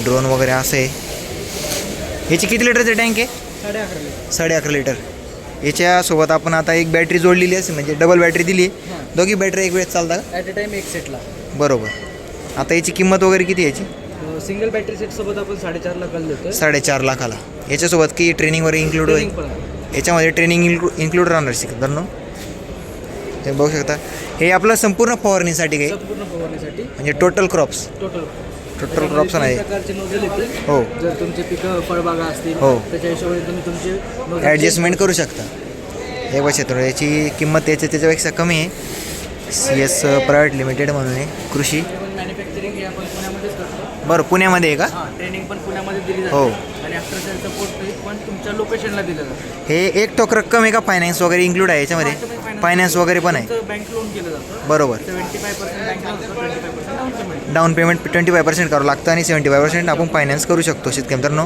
Drone वगैरे असं आहे. याची किती लिटरचं टँक आहे? 11.5 लिटर. याच्यासोबत आपण आता एक बॅटरी जोडलेली असेल, म्हणजे डबल बॅटरी दिली. दोघी बॅटरी एक वेळेस चालतात का? ॲट अ टाइम एक सेटला. बरोबर. आता याची किंमत वगैरे किती आहे याची? सिंगल बॅटरी सेटसोबत आपण 4.5 लाखाला देतो. 4.5 लाखाला. याच्यासोबत की ट्रेनिंग वगैरे इन्क्लूड होईल? याच्यामध्ये ट्रेनिंग इन्क्लूड राहणार शिकताना. हे बघू शकता. हे आपलं संपूर्ण फवारणीसाठी काही? संपूर्ण फवारणीसाठी. म्हणजे टोटल क्रॉप्स? टोटल क्रॉप्स आहे. प्रकारचे नोझल येतील. हो. जर तुमचे पिकं फळबागा असतील हो, त्याच्या हिशोबाने तुम्ही तुमचे ॲडजस्टमेंट करू शकता. हे बघा थोडं याची किंमत त्याच्यापेक्षा कमी आहे. CS प्रायव्हेट लिमिटेड म्हणून आहे, कृषी. मॅन्युफॅक्चरिंग हे आपण पुण्यामध्येच करतो. बरं, पुण्यामध्ये आहे का? हां, ट्रेनिंग पण पुण्यामध्ये दिली जाते. हो. आणि आफ्टर सेल सपोर्ट पण तुमच्या लोकेशनला दिलं जातं. हे एक टोक रक्कम आहे का फायनान्स वगैरे इन्क्लूड आहे याच्यामध्ये? फायनान्स वगैरे पण आहे. बँक लोन केलं जातं. बरोबर. 75% bank loan, 25% down payment. Down payment 25% करावं लागतं आणि 75% आपण फायनान्स करू शकतो शेतकरी मित्रांनो.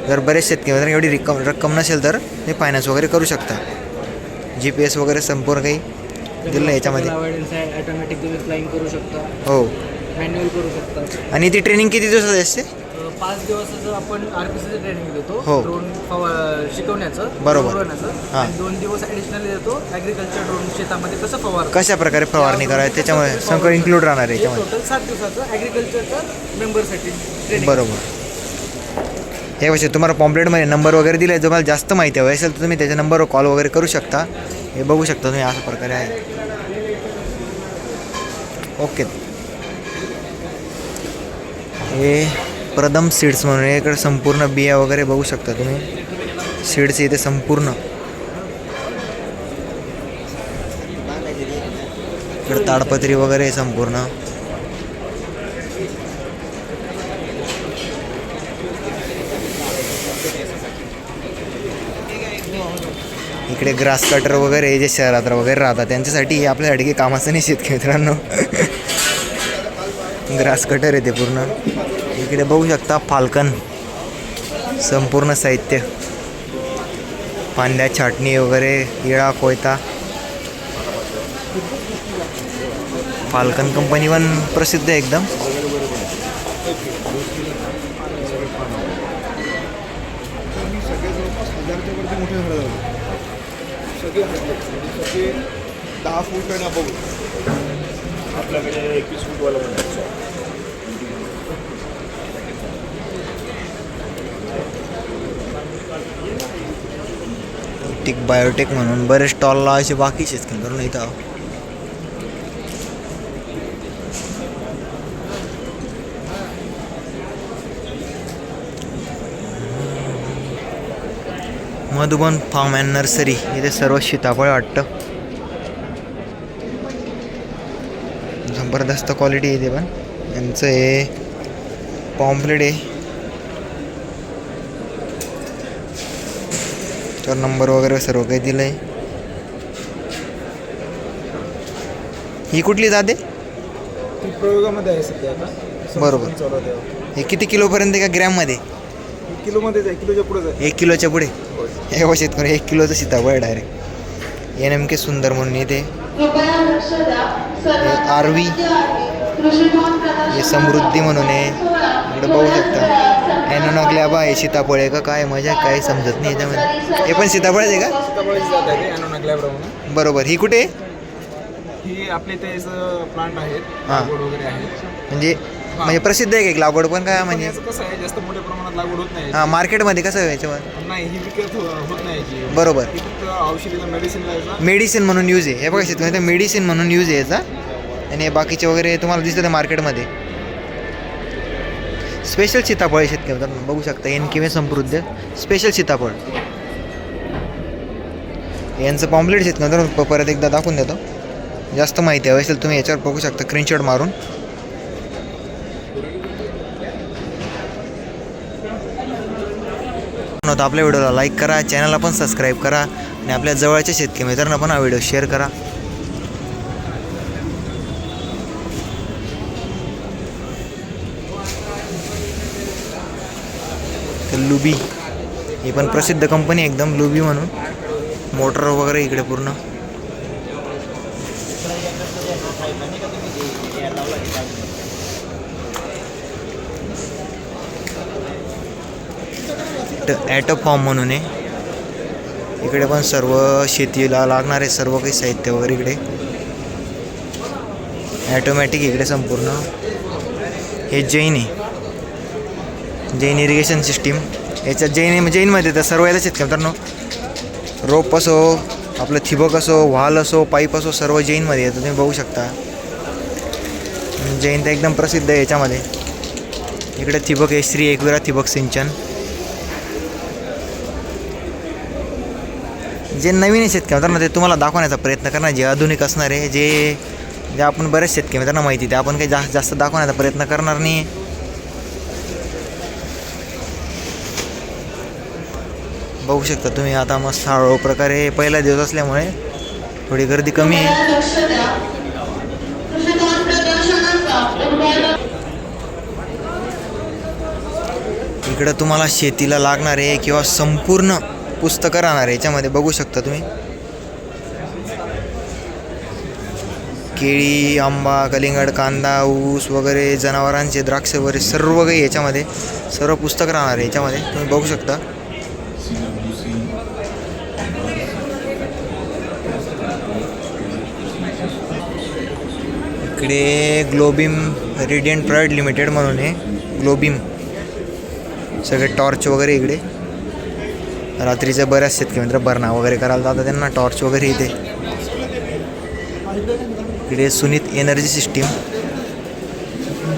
जर बरेच शेतकरी मित्रांनो एवढी रक्कम नसेल तर ते फायनान्स वगैरे करू शकता. GPS वगैरे संपूर्ण काही दिलं आहे याच्यामध्ये. ऑटोमॅटिक तुम्ही फ्लाइंग करू शकता. हो. मॅन्युअल करू शकता. आणि ती ट्रेनिंग किती दिवसाची असते? 5 दिवसाचं आपण RPCचं ट्रेनिंग देतो. हो. ड्रोन शिकवण्याचं. बरोबर. हां. 2 दिवस ॲडिशनल देतो ॲग्रिकल्चर ड्रोन शेतामध्ये कसं कशा प्रकारे फवारणी करायची त्याच्यामुळे सगळं इन्क्लूड राहणार आहे याच्यामध्ये. टोटल 7 दिवसाचं ॲग्रिकल्चरचं मेंबरसाठी ट्रेनिंग. बरोबर. हे वर्षी तुम्हाला पॉम्पलेटमध्ये नंबर वगैरे दिला आहे. तुम्हाला जास्त माहिती हवी असेल तर तुम्ही त्याच्या नंबरवर कॉल वगैरे करू शकता. हे बघू शकता तुम्ही अशा प्रकारे आहे. ओके. हे प्रदम सीड्स म्हणून इकडे संपूर्ण बिया वगैरे बघू शकता तुम्ही. सीड्स इथे संपूर्ण. इकडे ताडपत्री वगैरे आहे संपूर्ण. इकडे ग्रास कटर वगैरे जे शहरात वगैरे राहतात त्यांच्यासाठी हे आपल्यासाठी काही कामाचं नाही शेतकरी मित्रांनो. ग्रास कटर आहे ते पूर्ण. इकडे बघू शकता फाल्कन संपूर्ण साहित्य, फांद्या छाटणी वगैरे, इळा कोयता. फाल्कन कंपनी पण प्रसिद्ध आहे एकदम. सगळे 10 फूट आणि अबव. आपल्याकडे 21 फूटवाला म्हणतात. टिक बायोटेक म्हणून बरेच स्टॉलला असे बाकी शेतकरी करून इथं. मधुबन फार्म अँड नर्सरी इथे सर्व सीताफळ वाटतं. जबरदस्त क्वालिटी आहे इथे पण. यांचं हे पॉम्पलेट आहे, तर नंबर वगैरे सर्व काही दिलं आहे. ही कुठली जाते? प्रयोगामध्ये आहे सध्या आता. बरोबर. हे किती किलोपर्यंत आहे का ग्रॅममध्ये? किलोमध्येच आहे. किलोच्या पुढेच आहे. 1 किलोच्या पुढे. हे बघा शेतकरी 1 किलोचं सीताफळ डायरेक्ट. NMK सुंदर म्हणून येते. आरवी हे समृद्धी म्हणून आहे. इकडे बघू शकता ॲनोनाग्लॅबा आहे. सीताफळ आहे का काय मजा काही समजत नाही याच्यामध्ये. हे पण सीताफळच आहे का? सीताफळाची जात आहे ते ॲनोनाग्लॅबा म्हणून. बरोबर. ही कुठे आहे? ही आपले ते प्लांट आहेत. हां. लागवड वगैरे आहे. म्हणजे प्रसिद्ध आहे का लागवड पण काय म्हणजे? कसं आहे जास्त मोठ्या प्रमाणात लागवड होत नाही. हां, मार्केटमध्ये कसं आहे याच्यावर? नाही, ही विकत होत नाही याची. बरोबर. ही फक्त औषधीला मेडिसिनला याचा. मेडिसिन म्हणून यूज आहे. हे बघा शेतकरी मेडिसिन म्हणून यूज आहे याचा. आणि बाकीचे वगैरे तुम्हाला दिसतं मार्केटमध्ये. स्पेशल सीताफळ शेतकरी बघू शकता. NK समृद्ध स्पेशल सीताफळ. यांचं पॉम्पलेट शेतकरी परत एकदा दाखवून देतो. जास्त माहिती हवी असेल तुम्ही याच्यावर बघू शकता स्क्रीनशॉट मारून. आपल्या व्हिडिओला लाईक करा, चॅनलला पण सबस्क्राईब करा आणि आपल्या जवळच्या शेतकरी मित्रांना पण हा व्हिडिओ शेअर करा. तर लुबी ही पण प्रसिद्ध कंपनी एकदम, लुबी म्हणून. मोटर वगैरे इकडे पूर्ण. ॲटो फॉर्म म्हणून आहे. इकडे पण सर्व शेतीला लागणारे सर्व काही साहित्य वगैरे इकडे. ॲटोमॅटिक इकडे संपूर्ण. हे जैन आहे, जैन इरिगेशन सिस्टीम. याच्यात जैनमध्ये तर सर्व येतच आहेत का मित्रांनो. रोप असो, आपलं ठिबक असो, व्हाल असो, पाईप असो, सर्व जैनमध्ये येतं. तुम्ही बघू शकता जैन तर एकदम प्रसिद्ध आहे याच्यामध्ये. इकडे ठिबक आहे, श्री एकविरा ठिबक सिंचन. जे नवीन शेतकरी मित्रांनो ते तुम्हाला दाखवण्याचा प्रयत्न करणार, जे आधुनिक असणार आहे, जे आपण बरेच शेतकरी मित्रांना माहिती ते आपण काही जास्त दाखवण्याचा प्रयत्न करणार नाही. बघू शकता तुम्ही आता मस्त हळूहळू प्रकारे पहिला दिवस असल्यामुळे थोडी गर्दी कमी आहे. इकडं तुम्हाला शेतीला लागणारे किंवा संपूर्ण पुस्तकं राहणार आहे याच्यामध्ये. बघू शकता तुम्ही केळी, आंबा, कलिंगड, कांदा, ऊस वगैरे, जनावरांचे द्राक्ष वगैरे सर्व काही याच्यामध्ये सर्व पुस्तकं राहणार आहे याच्यामध्ये. तुम्ही बघू शकता. इकडे ग्लोबिम रेडियंट प्रायव्हेट लिमिटेड म्हणून आहे. ग्लोबिम सगळे टॉर्च वगैरे इकडे. रात्रीचं बऱ्याच शेतकरी मित्र बरणा वगैरे करायला जातात, त्यांना टॉर्च वगैरे इथे. इकडे सुनीत एनर्जी सिस्टीम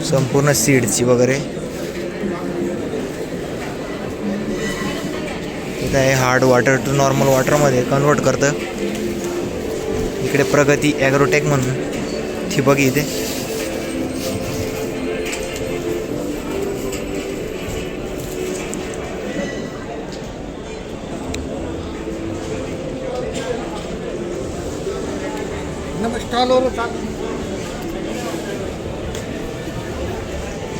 संपूर्ण सीड्सची वगैरे. इथं आहे हार्ड वॉटर टू नॉर्मल वॉटरमध्ये कन्वर्ट करतं. इकडे प्रगती ॲग्रोटेक म्हणून ठिबक इथे.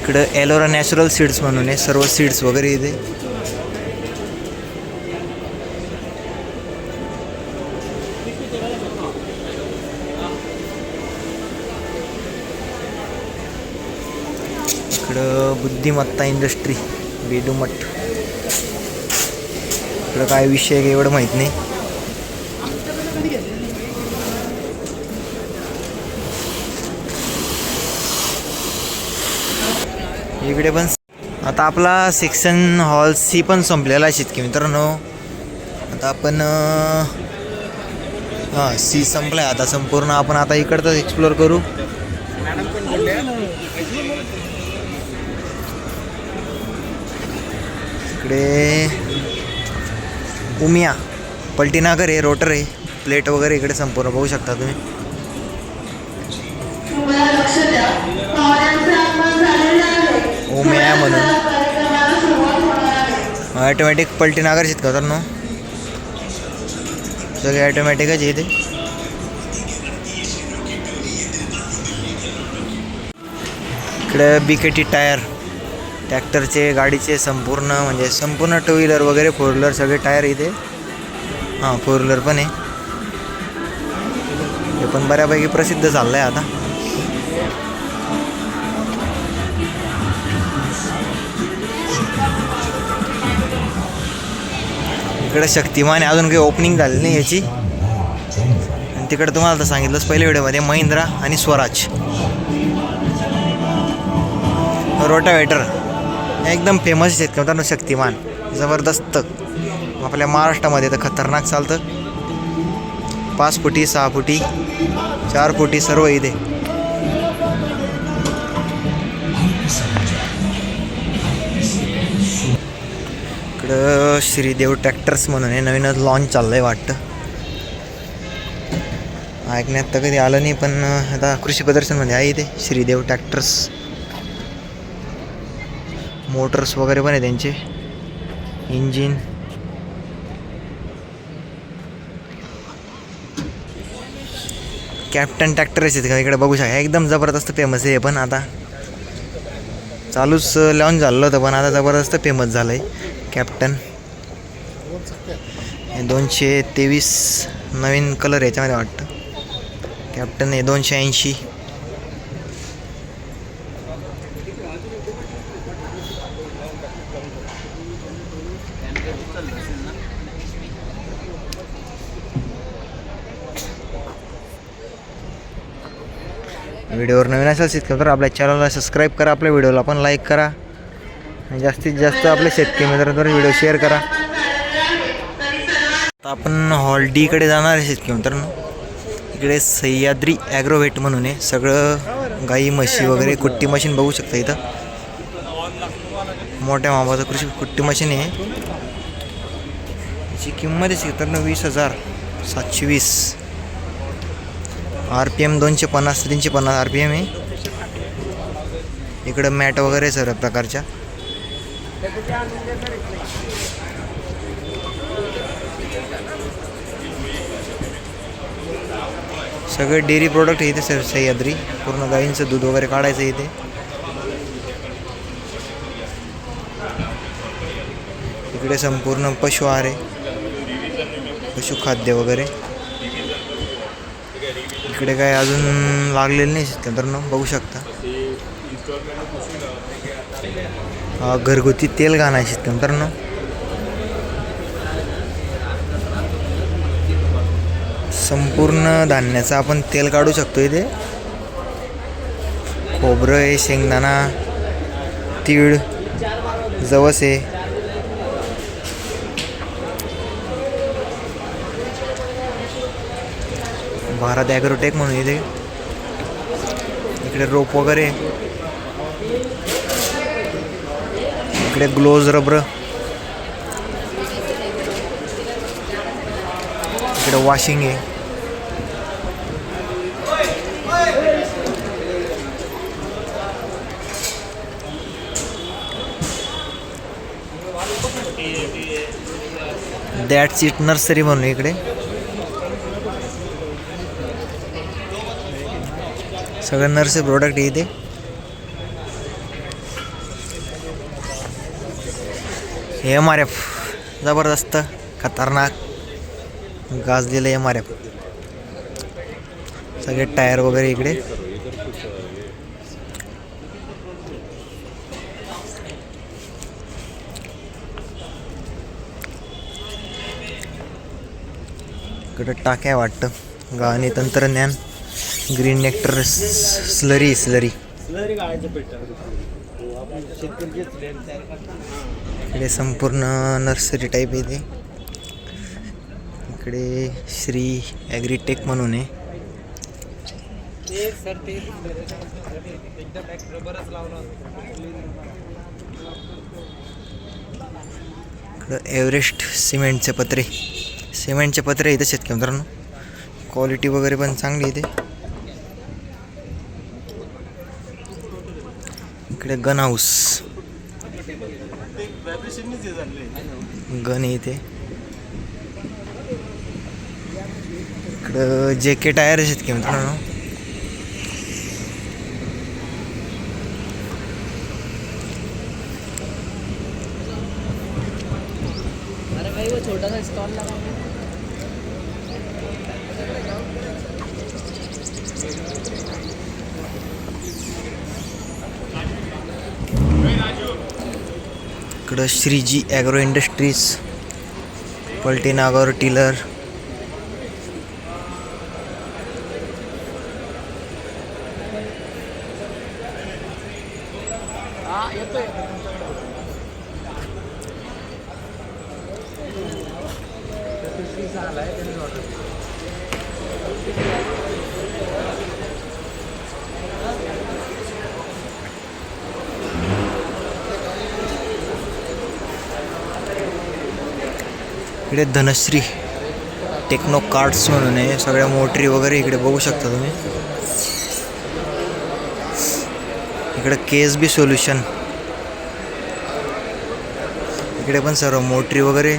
इकडं एलोरा नॅचरल सीड्स म्हणून आहे, सर्व सीड्स वगैरे इथे. इकडं बुद्धिमत्ता इंडस्ट्री बेदुमठ. इकडं काय विषय आहे एवढं माहीत नाही. इकडे पण आता आपला सेक्शन हॉल सी पण संपलेला आहे शेतकरी मित्रांनो. आता आपण सी संपला आहे आता संपूर्ण. आपण आता इकडचं एक्सप्लोअर करू. इकडे उमिया पलटीनागर आहे, रोटर आहे, प्लेट वगैरे इकडे संपूर्ण बघू शकता तुम्ही. उमिया म्हणून ॲटोमॅटिक पलटीनागर शेतकरी मित्रांनो. सगळे ॲटोमॅटिकच आहे इथे. इकडे BKT टायर ट्रॅक्टरचे, गाडीचे संपूर्ण म्हणजे संपूर्ण टू व्हीलर वगैरे, फोर व्हीलर सगळे टायर इथे. हां, फोर व्हीलर पण आहे. हे पण बऱ्यापैकी प्रसिद्ध चाललं आहे आता. इकडे शक्तिमान आहे, अजून काही ओपनिंग झाली नाही याची. आणि तिकडे तुम्हाला तर सांगितलंच पहिल्या व्हिडिओमध्ये महिंद्रा आणि स्वराज. रोटावेटर एकदम फेमस आहेत मित्रांनो. शक्तिमान जबरदस्त आपल्या महाराष्ट्रामध्ये तर खतरनाक चालतं. 5 फुटी, 6 फुटी, 4 फुटी सर्व इथे. इकडं श्रीदेव ट्रॅक्टर्स म्हणून आहे, नवीनच लॉन्च चाललं आहे वाटतं. ऐकण्यात तर कधी आलं नाही, पण आता कृषी प्रदर्शनमध्ये आहे इथे श्रीदेव ट्रॅक्टर्स. मोटर्स वगैरे पण आहे त्यांचे, इंजिन. कॅप्टन ट्रॅक्टर आहेत का इकडे बघू शकता. एकदम जबरदस्त फेमस आहे. पण आता चालूच लॉन्च झालं होतं, पण आता जबरदस्त फेमस झालं आहे कॅप्टन. 223 नवीन कलर याच्यामध्ये वाटतं. कॅप्टन आहे 280. व्हिडिओवर नवीन असेल शेतकरी तर आपल्या चॅनलला सबस्क्राईब करा, आपल्या व्हिडिओला पण लाईक करा आणि जास्तीत जास्त आपल्या शेतकरी मित्रांवर व्हिडिओ शेअर करा. आता आपण हॉल डीकडे जाणार आहे शेतकरी मित्रांनो. इकडे सह्याद्री ॲग्रोव्हेट म्हणून आहे. सगळं गाई म्हशी वगैरे कुट्टी मशीन बघू शकता इथं. मोठ्या मापाचं कृषी कुट्टी मशीन आहे. याची किंमत आहे शेतकरी मित्रांनो 20,720. RPM 250 350 RPM आहे. इकडं मॅट वगैरे सर्व प्रकारच्या. सगळे डेअरी प्रोडक्ट इथे सर सह्याद्री. पूर्ण गाईंचं दूध वगैरे काढायचं इथे. इकडे संपूर्ण पशु आहार आहे, पशुखाद्य वगैरे. इकडे काय अजून लागलेलं नाही शेतकऱ्यांनो, बघू शकता. घरगुती तेल घाण आहे शेतकऱ्यांनो. संपूर्ण धान्याचं आपण तेल काढू शकतो इथे. खोबरं आहे, शेंगदाणा, तीळ, जवस आहे. भारत ॲग्रोटेक म्हणून इथे. इकडे रोप वगैरे. इकडे ग्लोव्ज रबर. इकडे वॉशिंग आहे. दॅट्स इट नर्सरी म्हणून इकडे. सगळं नर्सरी प्रोडक्ट आहे इथे. MRF जबरदस्त खतरनाक गाजलेलं MRF. सगळे टायर वगैरे इकडे. इकडे टाक्या वाटतं. गाणी तंत्रज्ञान. Green nectar slurry. इकडे संपूर्ण नर्सरी टाईप आहे. इकडे श्री ॲग्रीटेक म्हणून आहे. इकडं एव्हरेस्ट सिमेंटचे पत्रे. सिमेंटचे पत्रे इथे शेतकरी मित्रांनो. क्वालिटी वगैरे पण चांगली इथे. इकडे गन हाऊस. गन इथे. इकडं JK टायर आहेत की मित्रांनो. छोटा स्टॉल लगा. इकडं श्रीजी ॲग्रो इंडस्ट्रीज. पलटीनागर टिलर. इकडे धनश्री टेक्नो कार्ड्स म्हणून आहे. सगळ्या मोटरी वगैरे इकडे बघू शकता तुम्ही. इकडे KSB सोल्युशन. इकडे पण सर्व मोटरी वगैरे.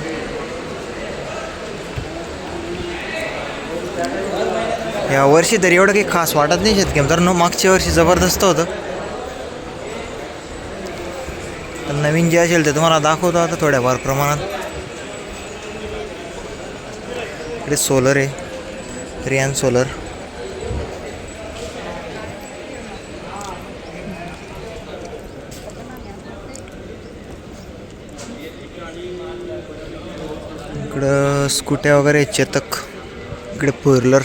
या वर्षी तरी एवढं काही खास वाटत नाही शेतकरी मित्रांनो. मागच्या वर्षी जबरदस्त होतं. तर नवीन जे असेल ते तुम्हाला दाखवतो आता थोड्याफार प्रमाणात. इकडे सोलर आहे, रियान सोलर. इकडं स्कूट्या वगैरे आहेत, चेतक. इकडे फोर व्हीलर.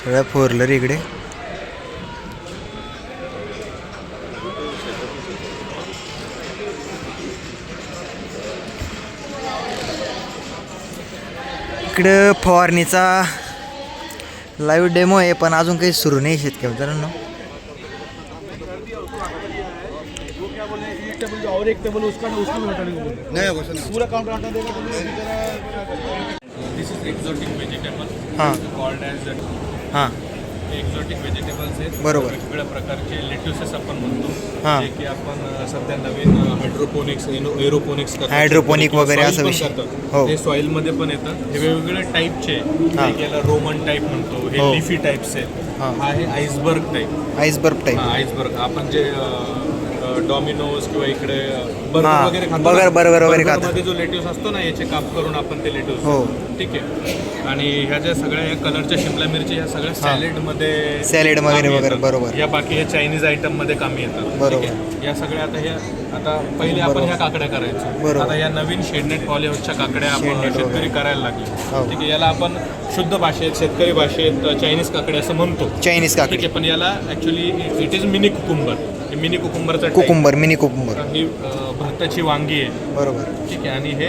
सगळ्या फोर व्हीलर इकडे. इकडं फवारणीचा लाईव्ह डेमो आहे, पण अजून काही सुरू नाही शेतकरी मित्रांनो. और एक टेबल उसका ना उसको भी हटाने को बोले पूरा काउंटर हटा देगा तो दिस इज एक्झॉटिक व्हेजिटेबल हां कॉल्ड ॲज हां एक्झॉटिक व्हेजिटेबल्स आहेत. बरोबर. वेगवेगळ्या प्रकारचे लेट्युसेस आपण म्हणतो. हां. जे की आपण सध्या नवीन हायड्रोपोनिक्स एरोपोनिक्स करतो. हायड्रोपोनिक वगैरे Soil असा पण विषय. करतात. हो. हे सॉईलमध्ये पण येतं. हे वेगवेगळ्या टाईपचे हां. एक याला रोमन टाईप म्हणतो. हे हो. लिफी टाईप्स आहेत. हां. हा आहे iceberg type. Iceberg type. Iceberg आपण जे डॉमिनोज किंवा इकडे बर्गर हां. वगैरे खातो बर्गर वगैरे Burger खातात. मध्ये जो लेट्यूस असतो ना, याचे काप करून आपण ते लेट्यूस. हो. ठीक आहे. आणि ह्या ज्या सगळ्या या कलरच्या शिमला मिरची ह्या सगळ्या सॅलेडमध्ये सॅलेड वगैरे कामी वगैरे, येतात. बरोबर. या बाकी हे चायनीज आयटममध्ये कामी येतात. बरोबर. ठीक आहे. या सगळ्या आता पहिले आपण बरोबर. ह्या काकड्या करायचो. बरोबर. आता या नवीन शेडनेट पॉलिहाऊसच्या काकड्या शेडनेट आपण शेतकरी वगैरे. करायला लागले. हो. ठीक आहे. याला आपण शुद्ध भाषेत शेतकरी भाषेत चायनीज काकडे असं म्हणतो. चायनीज ठीक काकडी. आहे. पण याला actually it is mini cucumber. हे मिनी कुकुंबरचा कुकुंबर, मिनी कुकुंबर. ही भारताची वांगी आहे. बरोबर. ठीक आहे. आणि हे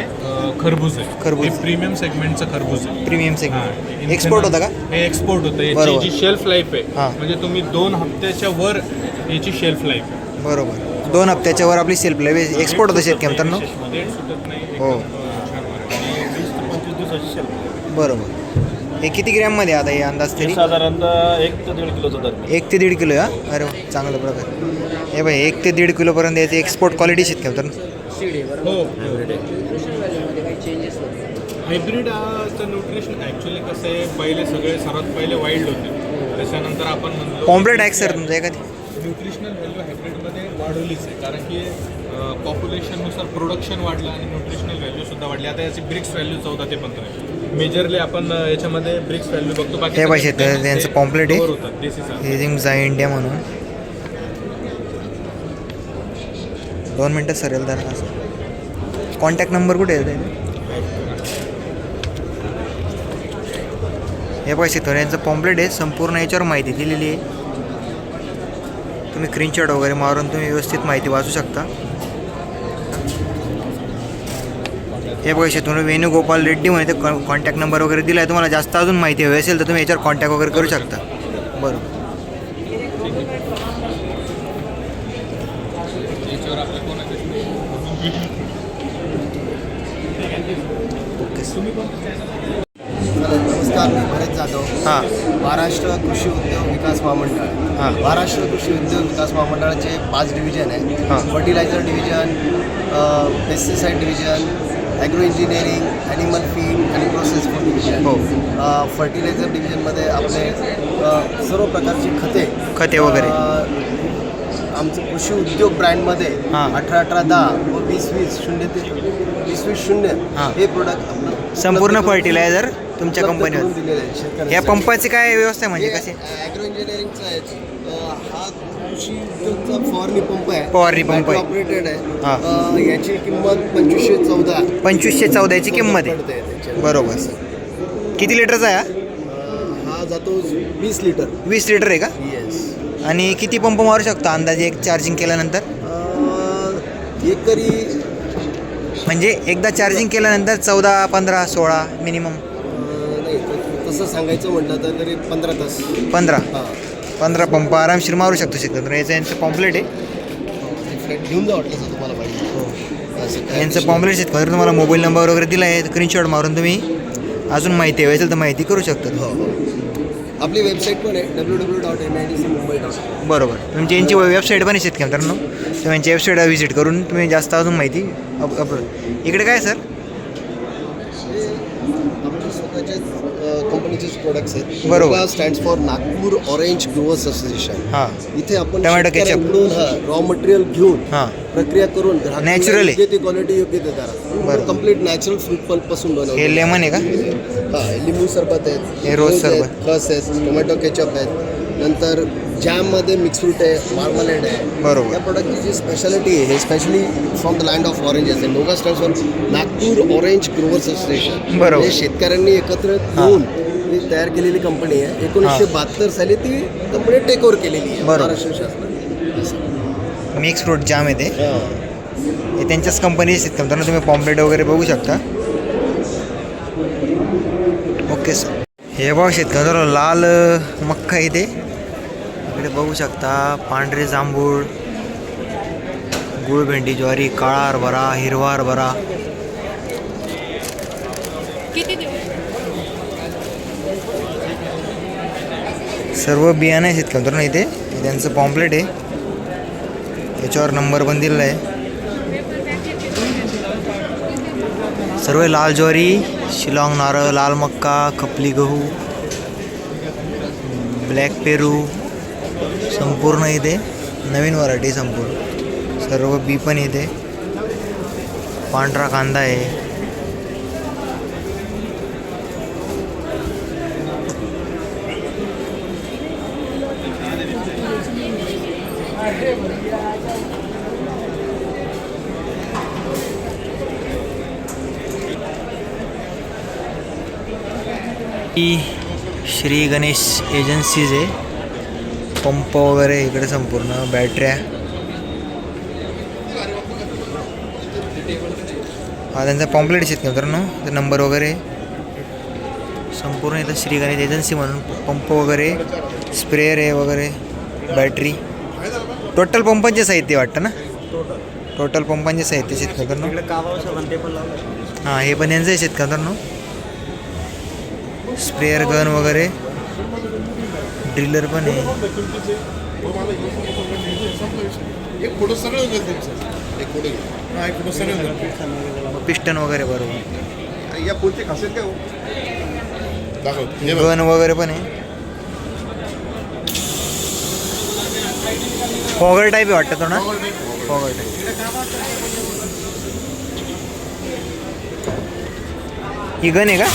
खरबूज आहे. खरबूज. हे प्रीमियम सेगमेंटचं खरबूज आहे. प्रीमियम हां. सेगमेंट. एक्सपोर्ट होता का? हे एक्सपोर्ट होतं. याची बरोबर. जी शेल्फ लाईफ आहे हां. म्हणजे तुम्ही 2 हप्त्याच्या वर याची शेल्फ लाईफ आहे. बरोबर. 2 हप्त्याच्या वर आपली सेल्फ लाईफ एक्सपोर्ट होतं शेतकरी मित्रांनो. डेट सुटत नाही. हो. एकदम छान वाटतं. आणि 20 ते 25 दिवसाची शेल्फ लाईफ. बरोबर. हे किती ग्रॅममध्ये आता हे अंदाज तरी? साधारणतः 1 ते 1.5 किलोचं दर. 1 ते 1.5 किलो. अरे वा, चांगलं प्रकार. हे बाई 1 ते 1.5 किलोपर्यंत याची एक्सपोर्ट क्वालिटी शेतकरी मित्रांनो. हो. हायब्रिडचं न्यूट्रिशन ॲक्च्युली कसं आहे, पहिले सगळे सर्वात पहिले वाईल्ड होते. त्याच्यानंतर आपण म्हणतो पॉम्प्लेट आहे सर तुमचं एखादी? न्यूट्रिशनल व्हॅल्यू हायब्रिडमध्ये वाढवलीच आहे. कारण की पॉप्युलेशननुसार प्रोडक्शन वाढलं आणि न्यूट्रिशनल व्हॅल्यूसुद्धा वाढली. आता याची ब्रिक्स व्हॅल्यू 14 ते 15 आहे. मेजरली आपण याच्यामध्ये ब्रिक्स व्हॅल्यू बघतो. बाकी हे पाहिजे त्यांचं पॉम्प्लेट आहे. होतात देसीचा. हे जिंग इंडिया म्हणून. 2 मिनटं सरेल जरा असं. कॉन्टॅक्ट नंबर कुठे आहे? हे पैसे तर यांचं पॉम्प्लेट आहे. संपूर्ण याच्यावर माहिती दिलेली आहे. तुम्ही स्क्रीनशॉट वगैरे मारून तुम्ही व्यवस्थित माहिती वाचू शकता. हे पैसे तुम्ही वेणुगोपाल रेड्डी म्हणे ते कॉन्टॅक्ट नंबर वगैरे दिला आहे. तुम्हाला जास्त अजून माहिती हवी असेल तर तुम्ही याच्यावर कॉन्टॅक्ट वगैरे करू शकता. बरं. याच्यावर आपल्या कोणाचे नमस्कार, मी भरत जाधव. हां महाराष्ट्र कृषी उद्योग विकास महामंडळ. हां. महाराष्ट्र कृषी उद्योग विकास महामंडळाचे 5 डिव्हिजन आहे. हां. Fertilizer division, pesticide division, agro engineering, animal feed आणि प्रोसेस फूड डिव्हिजन. हो. फर्टिलायझर डिव्हिजनमध्ये आपले सर्व प्रकारची खते वगैरे. आमचं कृषी उद्योग ब्रँडमध्ये हां. 18-18-10 व 20-20 0 ते 20-20 0 हां. हे प्रोडक्ट आपलं संपूर्ण फर्टिलायझर तुमच्या उपलब्ध करून कंपनीवर. दिलेलं आहे शेतकऱ्यांसाठी. या पंपाची काय व्यवस्था आहे म्हणजे कशी? ॲग्रो इंजिनिअरिंगचा आहे. हा कृषी उद्योगचा फवारणी पंप आहे. फवारणी पंप आहे. ऑपरेटेड हां. आहे. याची किंमत 2514 2514 ची किंमत आहे. पडते त्याच्यावर. बरोबर. किती लिटरचा आहे हा? हा जातो 20 लिटर. 20 लिटर आहे का? येस. आणि किती पंप मारू शकतो अंदाजे एक चार्जिंग केल्यानंतर? एकरी म्हणजे एकदा चार्जिंग केल्यानंतर 14, 15, 16 मिनिमम? नाही तसं सांगायचं म्हटलं तर तरी 15 तास. 15 हां. 15 पंप आरामशीर मारू शकतो शेतकरी. यांचं पॉम्प्लेट आहे. घेऊन जा वाटलं तर तुम्हाला पाहिजे असं काय यांचं विषय पॉम्प्लेट शेतकरी तुम्हाला मोबाईल नंबर वगैरे दिला आहे. स्क्रीनशॉट मारून तुम्ही अजून माहिती हवी असेल तर माहिती करू शकता. नाही. हो. आपली वेबसाईट पण आहे www.midcmumbai.com. बरोबर. तुमची यांची वेबसाईट पण आहे शेतकरी मित्रांनो. तुम्ही यांची वेबसाईट व्हिजिट करून तुम्ही जास्त अजून माहिती इकडे काय सर? आमच्या स्वतःच्याच कंपनीचेच प्रोडक्ट्स आहेत. बरोबर. Stands for Nagpur orange growers association. हां. इथे आपण टोमॅटो केचप. शेतकऱ्यांकडून रॉ मटेरियल घेऊन हां. प्रक्रिया करून ग्राहकांना Natural आहे. योग्य ती क्वालिटी योग्य ते बरोबर. दरात कम्प्लीट नॅचरल फ्रूट पल्प पासून बनवलं. हे लेमन आहे का? हां, लिंबू सरबत आहेत, हे रोज आहेत, सरबत. खस आहेत, टोमॅटो केचप आहेत, नंतर जॅममध्ये मिक्स फ्रूट आहे, मार्मलेड आहे. बरोबर. या प्रोडक्टची जी स्पेशालिटी आहे हे specially from the land of oranges आहे. NOGA stands for Nagpur orange growers association. बरोबर. म्हणजे शेतकऱ्यांनी एकत्र येऊन ही तयार केलेली कंपनी आहे. 1972 साली ती कंपनी टेक ओव्हर केलेली आहे बरोबर. महाराष्ट्र शासनाने. मिक्स फ्रूट जाम येते हां. हे त्यांच्याच कंपनी शेतकऱ्यांना तुम्ही पॉम्पलेट वगैरे बघू शकता. Okay sir. हे बघा शेतकऱ्यांना लाल मक्का इथे इकडे बघू शकता. पांढरे जांभूळ, गुळ भेंडी, ज्वारी, काळा हरभरा, हिरवा हरभरा. सर्व बियाणं आहे शेतकऱ्यांना इथे. हे त्यांचं पॉम्पलेट आहे, याच्यावर नंबर पण दिलेला आहे. सर्व लाल ज्वारी, शिलाँग नारळ, लाल मक्का, खपली गहू, ब्लॅक पेरू संपूर्ण इथे नवीन व्हरायटी संपूर्ण. सर्व बी पण इथे. पांढरा कांदा आहे. ही श्री गणेश एजन्सीज आहे. पंप वगैरे इकडे संपूर्ण बॅटऱ्या. हा त्यांचा पॉम्पलेट शेत मित्रांनो. ते नंबर वगैरे संपूर्ण इथं श्री गणेश एजन्सी म्हणून पंप वगैरे, स्प्रेअर आहे वगैरे, बॅटरी. टोटल पंपांचे साहित्य वाटतं ना. टोटल पंपांचे साहित्य शेत मित्रांनो. हां हे पण यांचं आहे शेत मित्रांनो. स्प्रेअर गन वगैरे, ड्रिलर पण आहे. पिस्टन वगैरे बरोबर. गन वगैरे पण आहे. फॉगर टाईप आहे वाटतं तो ना. Fogger type. ही गन आहे का.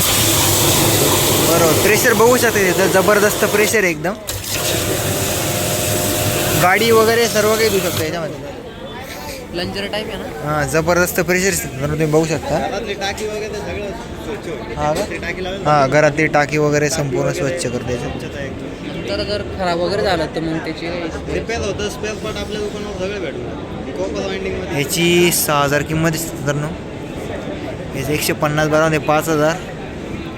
बरोबर. प्रेशर बघू शकता तिथं जबरदस्त प्रेशर आहे एकदम. गाडी वगैरे सर्व काही देऊ शकतो याच्यामध्ये. लंजर टाईप आहे ना. हां जबरदस्त प्रेशर तुम्ही बघू शकता. टाकी वगैरे सगळं स्वच्छ. हां का. हां घरातली टाकी वगैरे संपूर्ण स्वच्छ करते. तर जर खराब वगैरे झालं तर मग त्याची रिपेअर होतं. स्पेअर पार्ट आपल्या दुकानावर सगळे भेटून. कोपर वाइंडिंगमध्ये ह्याची 6,000 किंमत आहे तर याचं 150 12 5,000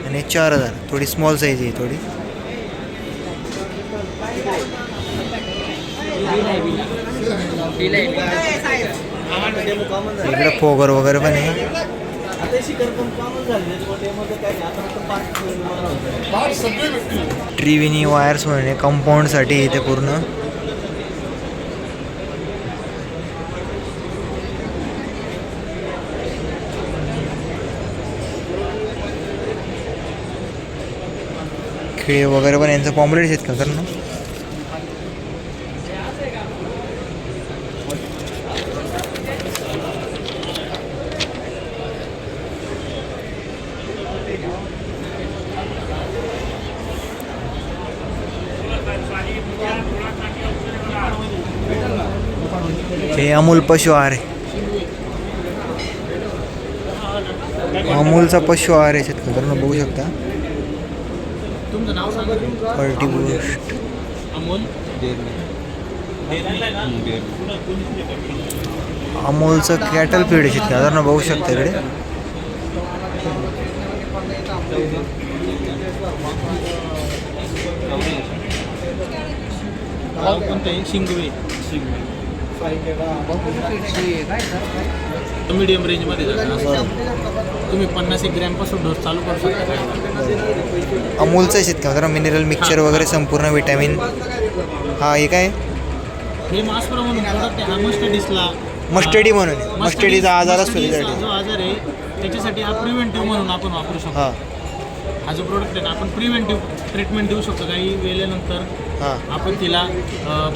आणि 4,000. थोडी स्मॉल साईज आहे थोडी. इकडे फोगर वगैरे पण आहे. ट्रिविनी वायर्स म्हणून कंपाऊंडसाठी इथे पूर्ण. खेळ वगैरे पण यांचं पॉम्पलेट आहेत का तर ना. हे अमूल पशु आहार आहे. अमूलचा पशु आहार आहे शेतकऱ्यांना बघू शकता. तुमचं नाव सांगा. पल्टी बूस्ट. अमोल अमूलचं कॅटल फीड आहे शेतकऱ्यांना बघू शकता इकडे. कोणतं शिंगवे. मीडियम रेंजमध्ये जातं. तुम्ही 50 ग्रॅमपासून डोस चालू करू शकता. अमूलचं शेतकऱ्यांना मिनरल मिक्सचर वगैरे संपूर्ण विटॅमिन. हा हे काय हे मास्प्रो म्हणून प्रोडक्ट आहे. हा मस्टडीसला मस्टडी म्हणून. मस्टडीचा आजार असतो त्याच्यासाठी. जो आजार आहे त्याच्यासाठी हा प्रिव्हेंटिव्ह म्हणून आपण वापरू शकतो. हां हा जो प्रोडक्ट आहे ना आपण प्रिव्हेंटिव्ह ट्रीटमेंट देऊ शकतो. काही वेळेनंतर हां आपण तिला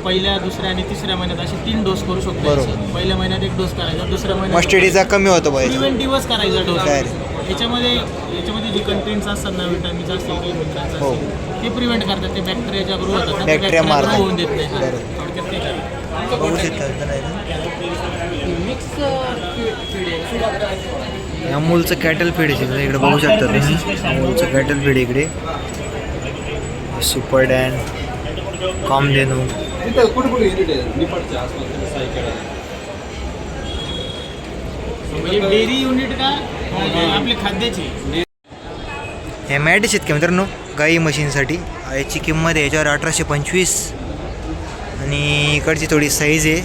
पहिल्या, दुसऱ्या आणि तिसऱ्या महिन्यात असे 3 डोस करू शकतो. बरोबर. पहिल्या महिन्यात 1 डोस करायचा, दुसऱ्या महिन्यात मस्टडीचा कमी होतो पाहिजे. प्रिव्हेंटिव्हच करायचा डोस. Direct. याच्यामध्ये जे कंटेंट्स असतात ना, विटामिन्स असतील किंवा मिनरल्स हो. असतील, ते प्रिव्हेंट करतात. ते बॅक्टेरियाच्या ग्रो होतात ना, ते बॅक्टेरिया grow मारतात. होऊन देत नाही. बरोबर. थोडक्यात ते करतात. बघू शकता मित्रांनो, अमूलचं कॅटल फीड आहे इकडे बघू शकता तुम्ही. अमूलचं कॅटल फीड इकडे, सुपर डॅन, कामधेनू. म्हणजे डेअरी युनिट का आपले खाद्याचे. हे मॅट शेतकरी मित्रांनो गाई मशीनसाठी. याची किंमत आहे याच्यावर 1825 आणि इकडची थोडी साईज आहे.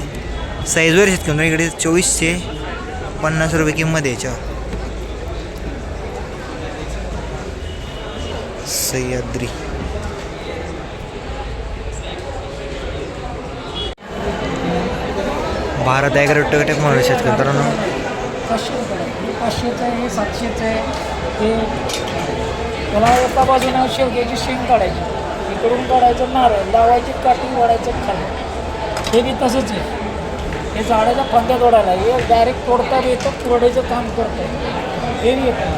साईजवर शेतकरी मित्रांनो इकडे 2450 रुपये किंमत आहे याच्यावर. सह्याद्री भारत ॲग्रोटेक म्हणून शेतकरी मित्रांनो 500 आहे, हे 700 आहे. हे त्याला एका बाजूने शेवग्याची शेंग काढायची, इकडून काढायचं नारळ लावायची, काठी वाढायचं खाली. हे बी तसंच आहे. हे झाडाच्या फांद्या तोडायला, हे डायरेक्ट तोडता बी येतं, तोडायचं काम करतं. हे बी येतं.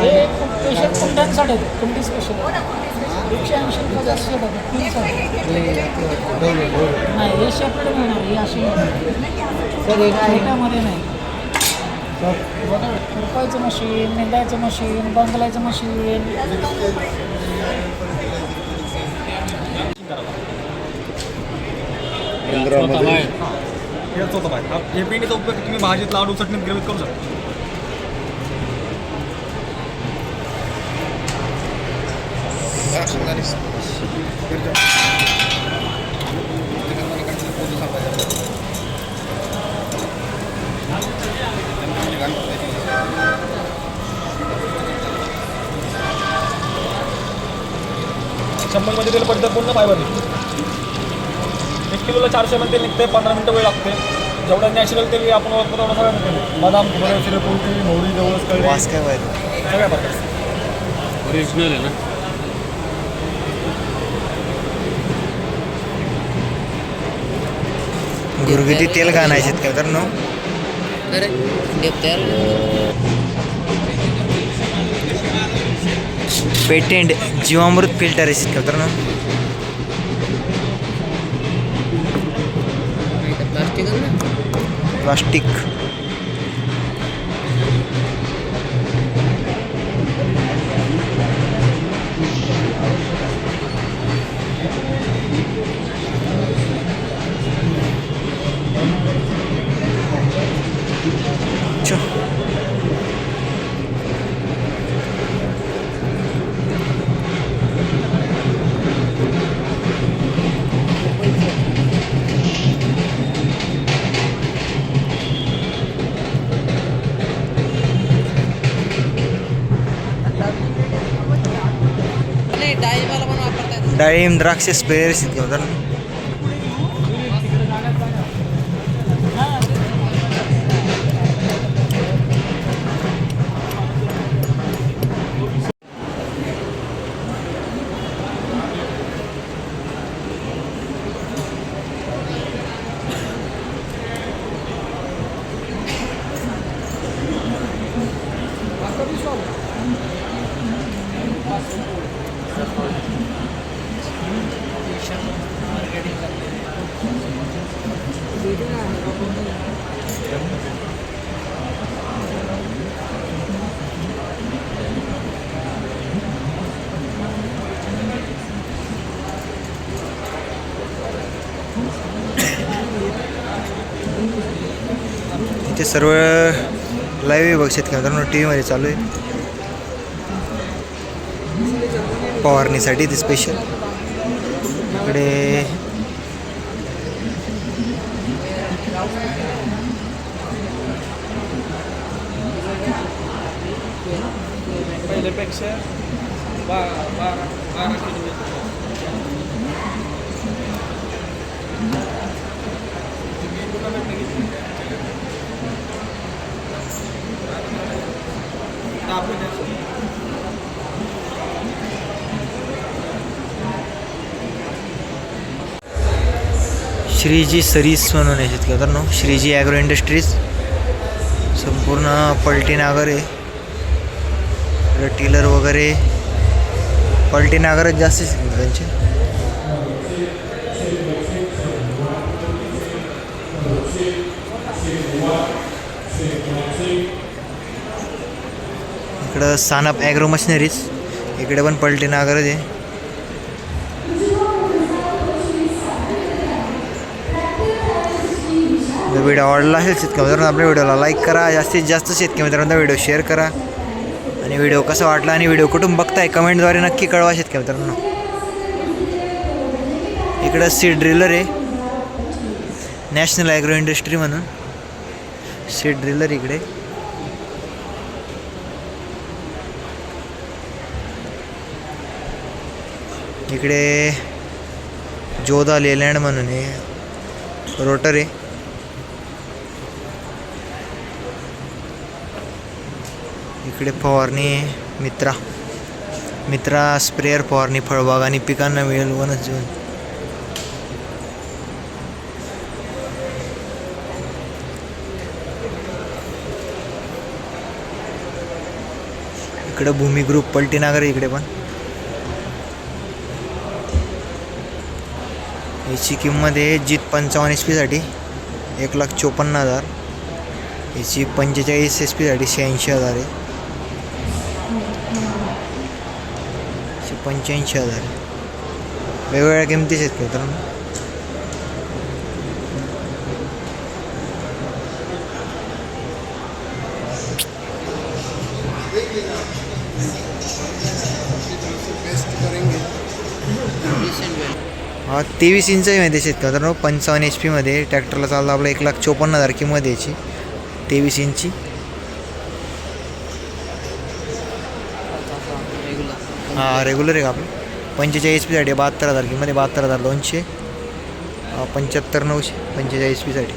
हे स्पेशल कुंड्यांसाठी आहे, कुंडी स्पेशल 180 रुपये सेट आहे, 3 सेट. नाही हे सेपरेट मिळणार, हे असे छोट्यामध्ये नाही. खुरपायचं मशीन, निंदायचं मशीन, बांगलायचं मशीन. हेच होतं पाहिजे. हे पेंडीचा उपयोग तुम्ही भाजीत, लाडू, चटणीत, ग्रेव्हीत करू शकता. शंभरमध्ये तेल पडतं पूर्ण फायबर. 1 किलोला 400 ml तेल निघते. 15 मिनटं वेळ लागते. जेवढं नॅचरल तेल आपण वापरतो तेवढं सगळं निघते. बदाम, सूर्यफूल, मोहरी, जवळच कळले वास काय व्हायला. सगळ्या प्रकारचे ओरिजिनल आहे ना. गुरगुती तेल घाण आहे शेतकरी मित्रांनो. पेटेंट जीवामृत फिल्टर आहे शेतकरी मित्रांनो. प्लास्टिक डाळिंब, द्राक्ष स्प्रे शेतकरी मित्रांनो. इथे सर्व लाईव्ह बघ शेतकरी मित्रांनो टी व्हीमध्ये चालू आहे. फवारणीसाठी ते स्पेशल इकडे पहिल्यापेक्षा 12 किलो. श्रीजी सरीस म्हणून आहे शेतकरी मित्रांनो, श्रीजी ॲग्रो इंडस्ट्रीज, संपूर्ण पलटी नागर आहे. टिलर वगैरे पलटी नागरच जास्त त्यांचे. इकडं सानप ॲग्रो मशिनरीज, इकडे पण पलटी नागरच आहे. जर व्हिडिओ आवडला असेल शेतकरी मित्रांनो आपल्या व्हिडिओला लाईक करा, जास्तीत जास्त शेतकरी मित्रांनो व्हिडिओ शेअर करा. आणि व्हिडिओ कसा वाटला आणि व्हिडिओ कुठून बघताय कमेंटद्वारे नक्की कळवा शेतकरी मित्रांनो. इकडं सीड ड्रिलर आहे, नॅशनल ॲग्रो इंडस्ट्री म्हणून सीड ड्रिलर इकडे. इकडे जोधा लेलँड म्हणून आहे, रोटर आहे. इकडे फवारणी मित्रा स्प्रेअर फवारणी फळबाग आणि पिकांना मिळेल वनच जीवन. इकडे भूमी ग्रुप पलटी नागर इकडे पण. याची किंमत आहे जीत 55 HP साठी 1,54,000. याची 45 SP साठी 86,000 आहे. 85,000 वेगवेगळ्या किमतीच आहेत मित्रांनो. हा 23 इंच आहे माहिती शेतकरी मित्रांनो, 55 HP मध्ये ट्रॅक्टरला चालला आपला 1,54,000 किंमत याची. 23 इंची हां रेग्युलर आहे का आपलं. 45 HP साठी 72,000 किंमत आहे, 72,200. 75,900 45 HP साठी.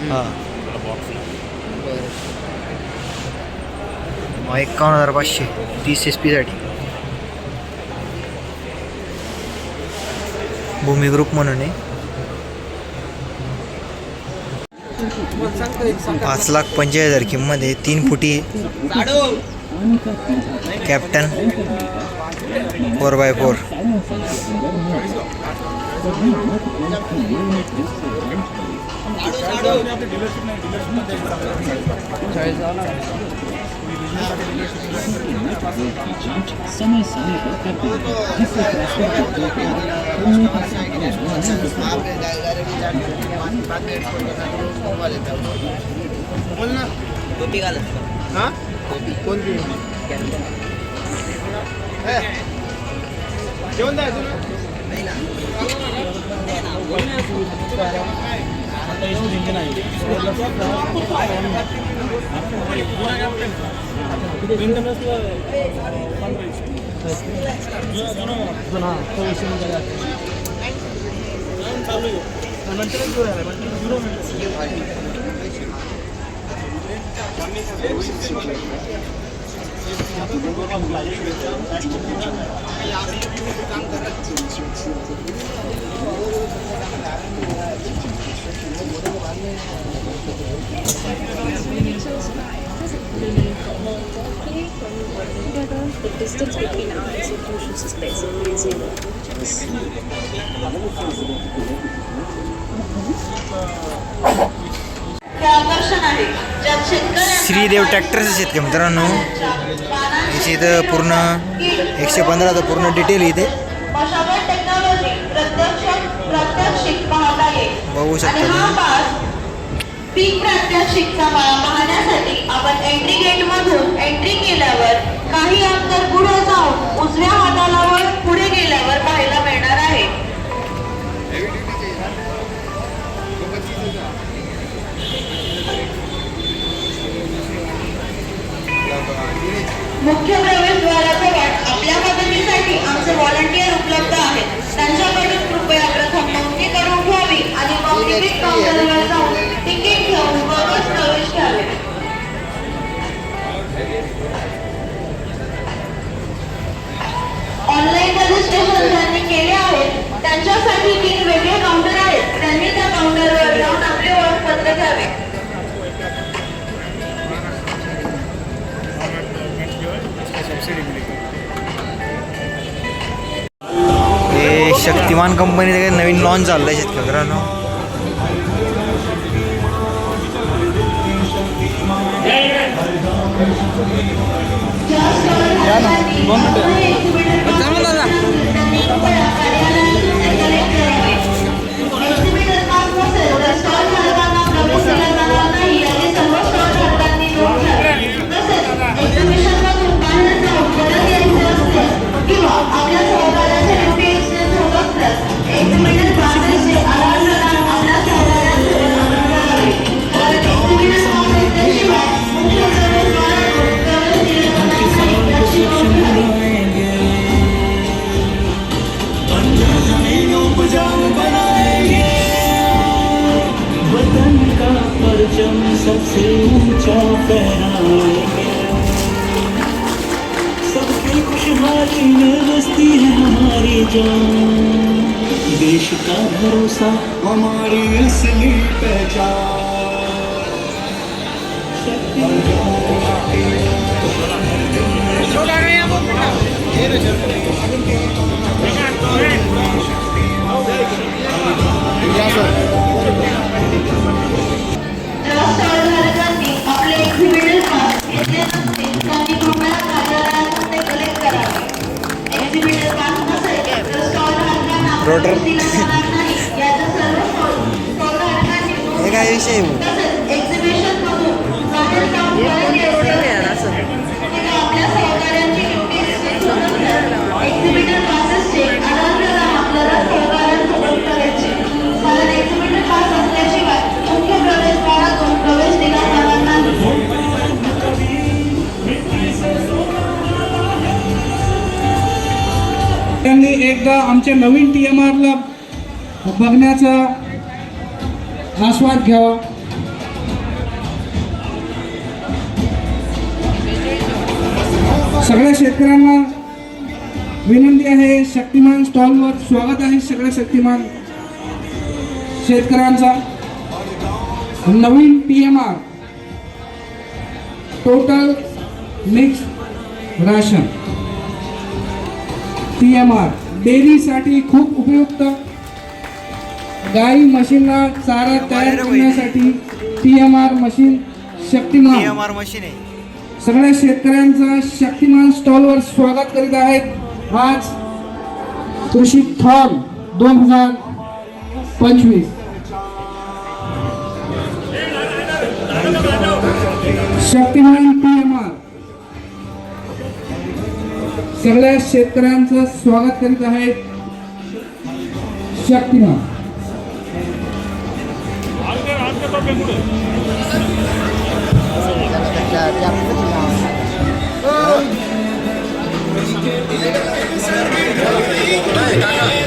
हां 51,500 30 SP साठी. भूमी ग्रुप म्हणून आहे. 5,45,000 किंमत आहे, 3 फुटी Captain 4x4. The distance between our institutions is basically zero. Shridev ट्रॅक्टरचं शेतकरी मित्रांनो, याची इथं पूर्ण 115 पूर्ण डिटेल इथे बघू शकता तुम्ही. पीक प्रात्यक्षिकचा माळा पाहण्यासाठी आपण एंट्री गेट मधून एंट्री केल्यावर काही अंतर पुढे जाऊन उजव्या हाताला वळून पुढे गेल्यावर पाहायला मिळणार आहे. मुख्य प्रवेशद्वाराजवळ आपल्या मदतीसाठी आमचे व्हॉलंटियर उपलब्ध आहेत. त्यांच्याकडून कृपया प्रथम नोंदणी करून घ्यावी आणि मग तिकीट काउंटरवर जाऊन तिकीट घेऊन मगच प्रवेश घ्यावे. ऑनलाईन रजिस्ट्रेशन ज्यांनी केले आहे त्यांच्यासाठी 3 वेगळे काउंटर आहेत. त्यांनी त्या काउंटरवर जाऊन आपले ओळखपत्र घ्यावे. हे शक्तिमान कंपनीचं नवीन लॉन्च झालं आहे शेतकरी मित्रांनो. ज्या स्टॉल धारकांना प्रवेश दिला जाणार नाही याची सर्व स्टॉल धारकांनी नोंद घ्यावी. तसेच एक्झिबिशनमधून बाहेर जाऊन परत यायचे असल्यास किंवा आपल्या सहकार्याचे ड्युटी एक्सचेंज होत असल्यास एक्झिबिटर पासेसचे आधार प्रदान आपल्या सहकार्यासोबत आपण करावे. कारण एक्झिबिटर पास असल्याशिवाय मुख्य प्रवेशद्वारातून प्रवेश दिला जाणार नाही याची नोंद घ्यावी. वतन का परचम सबसे ऊंचा फहराएंगे, सबकी खुशहाली में बसती है हमारी जान, देश का भरोसा हमारी असली पहचान. ज्या स्टॉल धारकांनी आपले एक्झिबिटर पास घेतले नसतील त्यांनी कृपया कार्यालयातून ते कलेक्ट करावे. एक्झिबिटर पास नसेल तर स्टॉल धारकांना प्रवेश दिला जाणार नाही याचा सर्व स्टॉल धारकांनी नोंद हे काय विषय आहे? तसेच एक्झिबिशनमधून बाहेर जाऊन परत यायचे किंवा आपल्या सहकार्यांची ड्युटी एक्सचेंज होत असल्यास एक्झिबिटर पासेसचे आधार प्रदान आपल्याला सहकार्यांसोबत करायचे. कारण एक्झिबिटर पास असल्याशिवाय मुख्य प्रवेशद्वारातून प्रवेश दिला जाणार नाही. त्यांनी एकदा आमच्या नवीन TMRला बघण्याचा आस्वाद घ्यावा. सगळ्या शेतकऱ्यांना विनंती आहे, शक्तिमान स्टॉलवर स्वागत आहे सगळ्या शक्तिमान शेतकऱ्यांचा. नवीन TMR total mix ration TMR डेअरीसाठी खूप उपयुक्त. गाई म्हशींना चारा तयार करण्यासाठी TMR machine Shaktimaan TMR machine आहे. सगळ्या शेतकऱ्यांचा शक्तिमान स्टॉलवर स्वागत करीत आहेत. आज कृषी थॉल 2025 शक्तिमान TMR सगळ्या शेतकऱ्यांचं स्वागत करीत आहेत. शक्तिमान Hey,